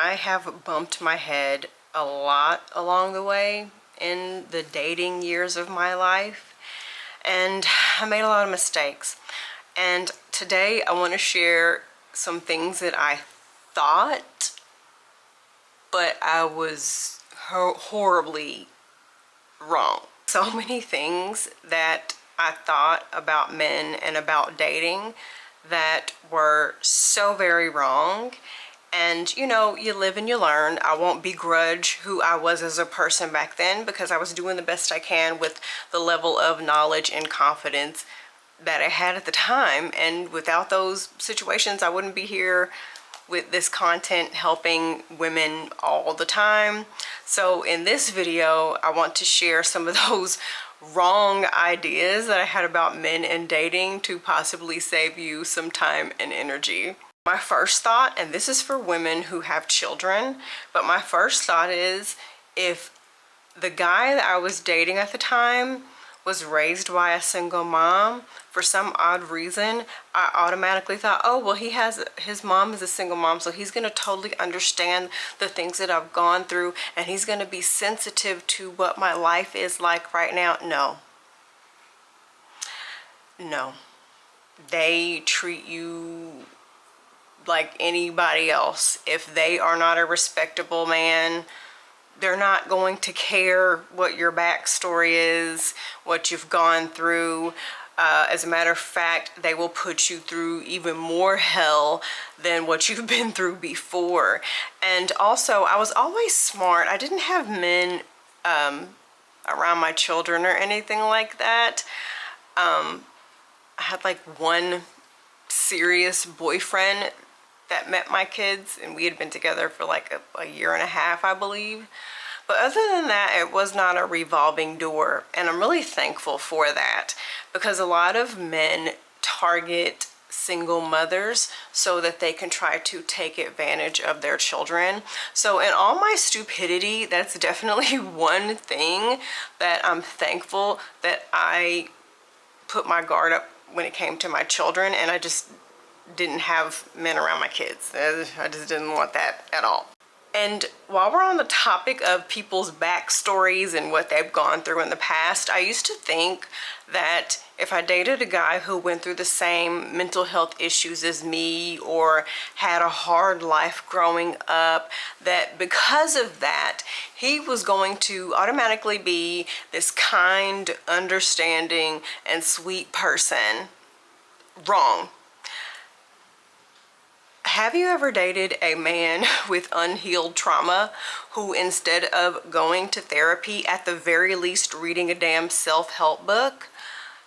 I have bumped my head a lot along the way in the dating years of my life, and I made a lot of mistakes. And today I want to share some things that I thought, but I was horribly wrong. So many things that I thought about men and about dating that were so very wrong. And you know, you live and you learn. I won't begrudge who I was as a person back then, because I was doing the best I can with the level of knowledge and confidence that I had at the time. And without those situations, I wouldn't be here with this content helping women all the time. So in this video, I want to share some of those wrong ideas that I had about men and dating to possibly save you some time and energy. My first thought, and this is for women who have children, but my first thought is, if the guy that I was dating at the time was raised by a single mom, for some odd reason, I automatically thought, oh, well, his mom is a single mom, so he's gonna totally understand the things that I've gone through, and he's gonna be sensitive to what my life is like right now. No. They treat you like anybody else. If they are not a respectable man, they're not going to care what your backstory is, what you've gone through. As a matter of fact, they will put you through even more hell than what you've been through before. And also, I was always smart. I didn't have men around my children or anything like that. I had like one serious boyfriend that met my kids, and we had been together for like a year and a half, I believe. But other than that, it was not a revolving door, and I'm really thankful for that, because a lot of men target single mothers so that they can try to take advantage of their children. So in all my stupidity, that's definitely one thing that I'm thankful that I put my guard up when it came to my children, and I just didn't have men around my kids. I just didn't want that at all. And while we're on the topic of people's backstories and what they've gone through in the past, I used to think that if I dated a guy who went through the same mental health issues as me, or had a hard life growing up, that because of that, he was going to automatically be this kind, understanding, and sweet person. Wrong. Have you ever dated a man with unhealed trauma who, instead of going to therapy, at the very least reading a damn self-help book,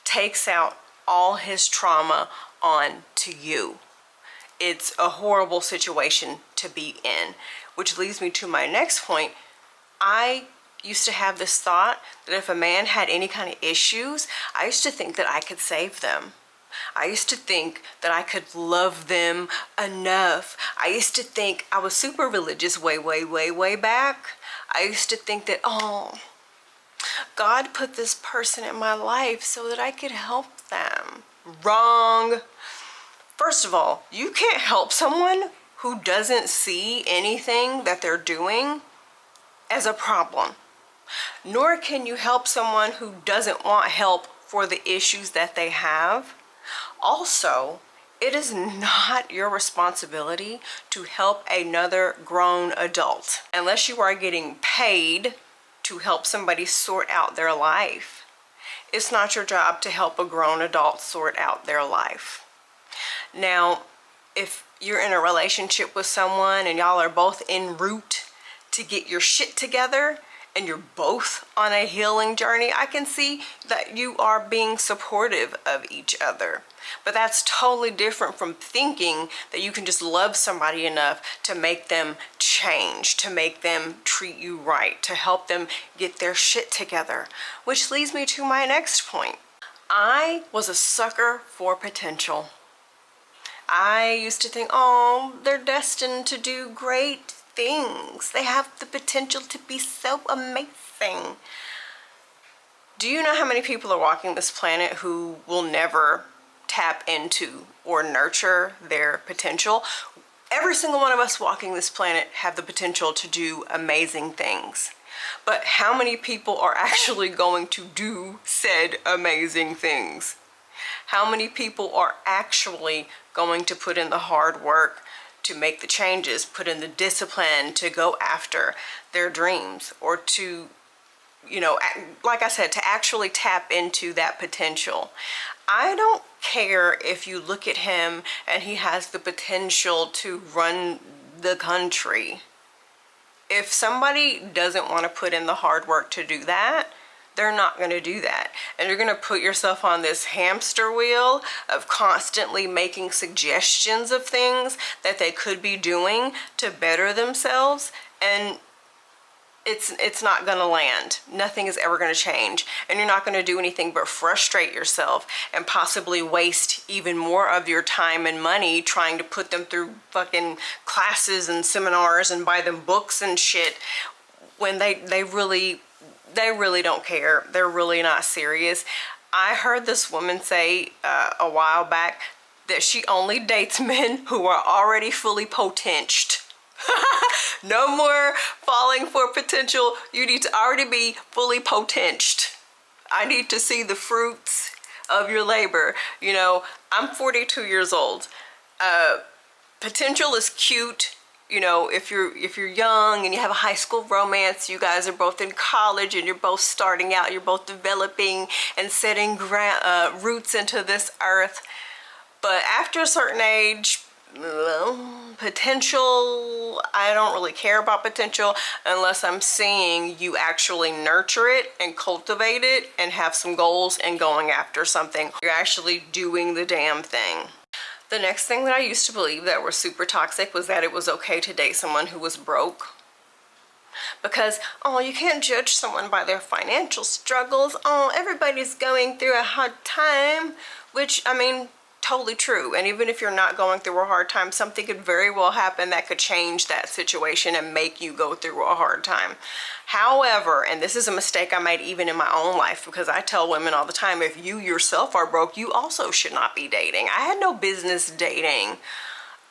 takes out all his trauma on to you? It's a horrible situation to be in, which leads me to my next point. I used to have this thought that if a man had any kind of issues, I used to think that I could save them. I used to think that I could love them enough. I used to think, I was super religious way back. I used to think that, oh, God put this person in my life so that I could help them. Wrong. First of all, you can't help someone who doesn't see anything that they're doing as a problem. Nor can you help someone who doesn't want help for the issues that they have. Also, it is not your responsibility to help another grown adult unless you are getting paid to help somebody sort out their life. It's not your job to help a grown adult sort out their life. Now, if you're in a relationship with someone and y'all are both en route to get your shit together, and you're both on a healing journey, I can see that you are being supportive of each other. But that's totally different from thinking that you can just love somebody enough to make them change, to make them treat you right, to help them get their shit together. Which leads me to my next point. I was a sucker for potential. I used to think, oh, they're destined to do great things. They have the potential to be so amazing. Do you know how many people are walking this planet who will never tap into or nurture their potential? Every single one of us walking this planet have the potential to do amazing things. But how many people are actually going to do said amazing things? How many people are actually going to put in the hard work to make the changes, put in the discipline to go after their dreams, or to, you know, like I said, to actually tap into that potential? I don't care if you look at him and he has the potential to run the country. If somebody doesn't want to put in the hard work to do that, they're not going to do that. And you're going to put yourself on this hamster wheel of constantly making suggestions of things that they could be doing to better themselves, and it's not going to land. Nothing is ever going to change, and you're not going to do anything but frustrate yourself and possibly waste even more of your time and money trying to put them through fucking classes and seminars and buy them books and shit when they really don't care. They're really not serious. I heard this woman say a while back that she only dates men who are already fully potential. No more falling for potential. You need to already be fully potential. I need to see the fruits of your labor. You know, I'm 42 years old. Potential is cute. You know, if you're young and you have a high school romance, you guys are both in college and you're both starting out, you're both developing and setting roots into this earth. But after a certain age, potential, I don't really care about potential unless I'm seeing you actually nurture it and cultivate it and have some goals and going after something. You're actually doing the damn thing. The next thing that I used to believe that was super toxic was that it was okay to date someone who was broke. Because, oh, you can't judge someone by their financial struggles. Oh, everybody's going through a hard time, which, I mean, totally true. And even if you're not going through a hard time, something could very well happen that could change that situation and make you go through a hard time. However, and this is a mistake I made even in my own life, because I tell women all the time, if you yourself are broke, you also should not be dating. I had no business dating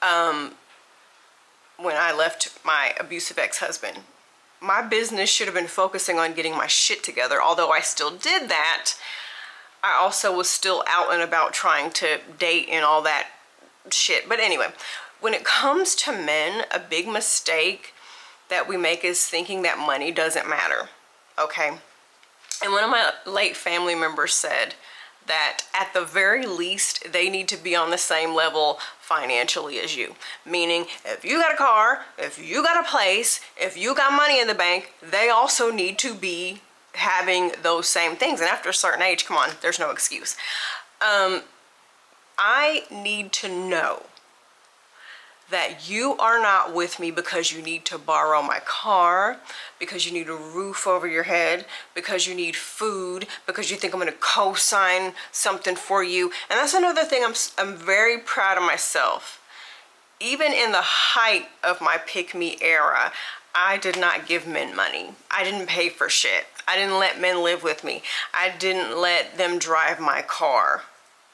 when I left my abusive ex-husband. My business should have been focusing on getting my shit together. Although I still did that, I also was still out and about trying to date and all that shit. But anyway, when it comes to men, a big mistake that we make is thinking that money doesn't matter, okay? And one of my late family members said that at the very least, they need to be on the same level financially as you. Meaning, if you got a car, if you got a place, if you got money in the bank, they also need to be having those same things. And after a certain age, come on, there's no excuse. I need to know that you are not with me because you need to borrow my car, because you need a roof over your head, because you need food, because you think I'm going to co-sign something for you. And that's another thing I'm very proud of myself. Even in the height of my pick-me era, I did not give men money. I didn't pay for shit. I didn't let men live with me. I didn't let them drive my car.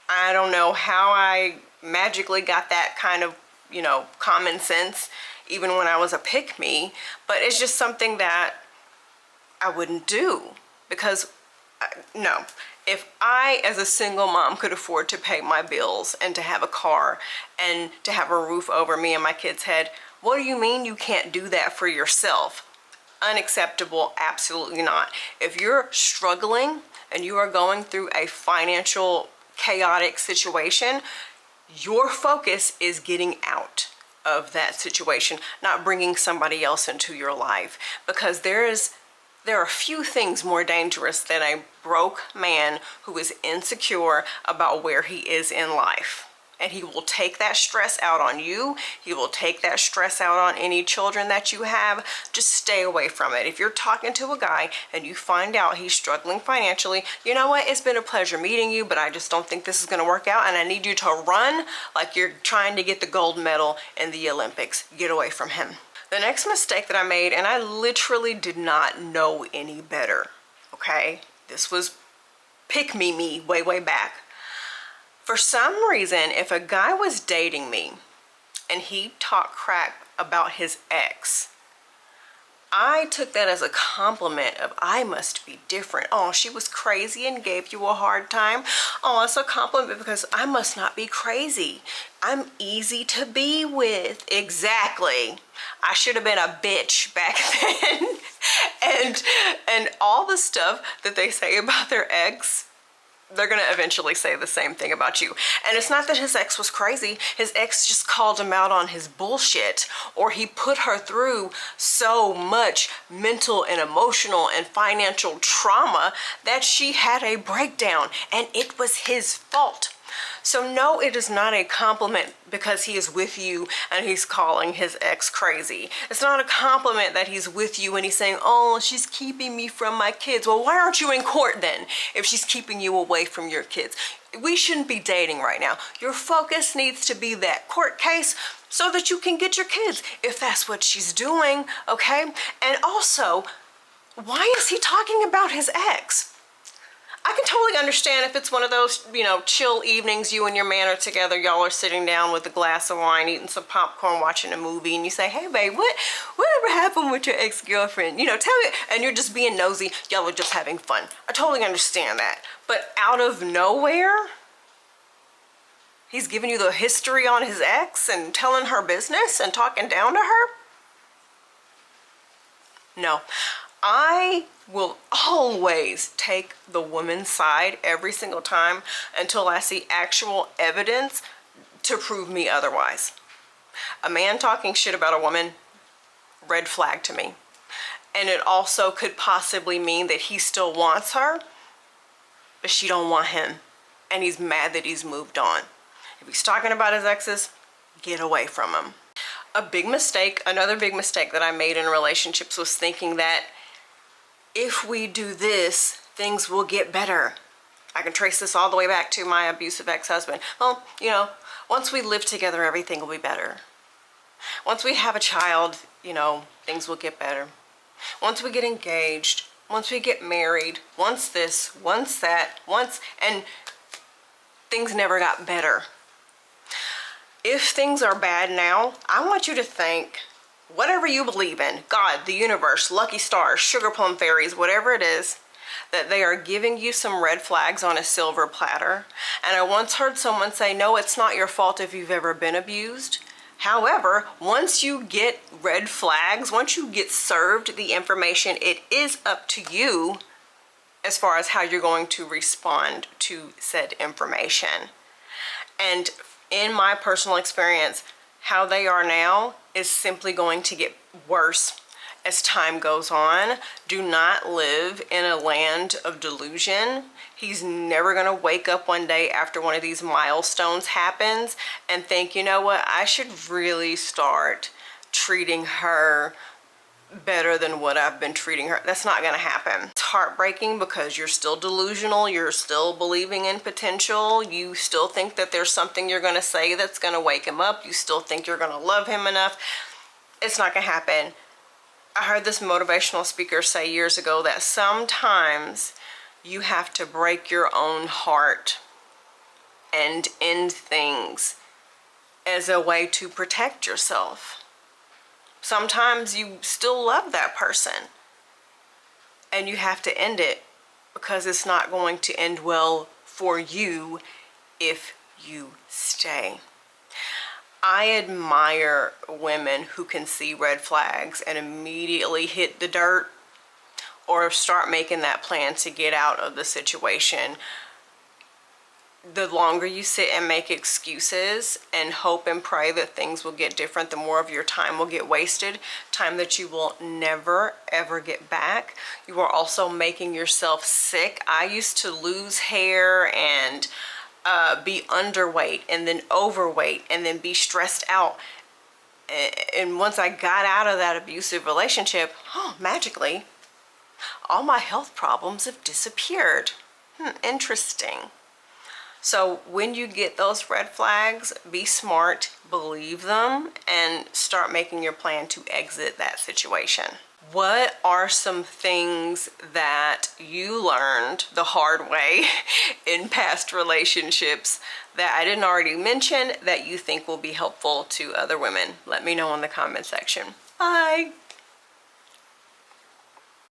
I don't know how I magically got that kind of, you know, common sense even when I was a pick-me, but it's just something that I wouldn't do because, no. If I, as a single mom, could afford to pay my bills and to have a car and to have a roof over me and my kids' head, what do you mean you can't do that for yourself? Unacceptable, absolutely not. If you're struggling and you are going through a financial chaotic situation, your focus is getting out of that situation, not bringing somebody else into your life, because there are few things more dangerous than a broke man who is insecure about where he is in life. And he will take that stress out on you. He will take that stress out on any children that you have. Just stay away from it. If you're talking to a guy and you find out he's struggling financially, you know what? It's been a pleasure meeting you, but I just don't think this is going to work out. And I need you to run like you're trying to get the gold medal in the Olympics. Get away from him. The next mistake that I made, and I literally did not know any better, okay? This was pick-me way back. For some reason, if a guy was dating me, and he talked crap about his ex, I took that as a compliment of, I must be different. Oh, she was crazy and gave you a hard time. Oh, it's a compliment because I must not be crazy. I'm easy to be with. Exactly. I should have been a bitch back then. and all the stuff that they say about their ex, they're gonna eventually say the same thing about you. And it's not that his ex was crazy. His ex just called him out on his bullshit, or he put her through so much mental and emotional and financial trauma that she had a breakdown, and it was his fault. So no, it is not a compliment because he is with you and he's calling his ex crazy. It's not a compliment that he's with you and he's saying, oh, she's keeping me from my kids. Well, why aren't you in court then if she's keeping you away from your kids? We shouldn't be dating right now. Your focus needs to be that court case so that you can get your kids, if that's what she's doing, okay? And also, why is he talking about his ex? I can totally understand if it's one of those, you know, chill evenings, you and your man are together, y'all are sitting down with a glass of wine, eating some popcorn, watching a movie, and you say, hey babe, whatever happened with your ex-girlfriend? You know, tell me, and you're just being nosy, y'all are just having fun. I totally understand that. But out of nowhere, he's giving you the history on his ex and telling her business and talking down to her? No. I will always take the woman's side every single time until I see actual evidence to prove me otherwise. A man talking shit about a woman, red flag to me. And it also could possibly mean that he still wants her, but she don't want him. And he's mad that he's moved on. If he's talking about his exes, get away from him. A big mistake, another big mistake that I made in relationships was thinking that if we do this, things will get better. I can trace this all the way back to my abusive ex-husband. Well, you know, once we live together, everything will be better. Once we have a child, you know, things will get better. Once we get engaged, once we get married, once this, once that, and things never got better. If things are bad now, I want you to thank whatever you believe in, God, the universe, lucky stars, sugar plum fairies, whatever it is, that they are giving you some red flags on a silver platter. And I once heard someone say, no, it's not your fault if you've ever been abused. However, once you get red flags, once you get served the information, it is up to you as far as how you're going to respond to said information. And in my personal experience, how they are now is simply going to get worse as time goes on. Do not live in a land of delusion. He's never gonna wake up one day after one of these milestones happens and think, you know what, I should really start treating her better than what I've been treating her. That's not gonna happen. It's heartbreaking because you're still delusional, you're still believing in potential, you still think that there's something you're gonna say that's gonna wake him up, you still think you're gonna love him enough. It's not gonna happen. I heard this motivational speaker say years ago that sometimes you have to break your own heart and end things as a way to protect yourself. Sometimes you still love that person and you have to end it because it's not going to end well for you if you stay. I admire women who can see red flags and immediately hit the dirt or start making that plan to get out of the situation. The longer you sit and make excuses and hope and pray that things will get different, the more of your time will get wasted, time that you will never ever get back. You are also making yourself sick. I used to lose hair and be underweight and then overweight and then be stressed out. And once I got out of that abusive relationship, magically, all my health problems have disappeared. Interesting. So when you get those red flags, be smart, believe them, and start making your plan to exit that situation. What are some things that you learned the hard way in past relationships that I didn't already mention that you think will be helpful to other women? Let me know in the comment section. Bye.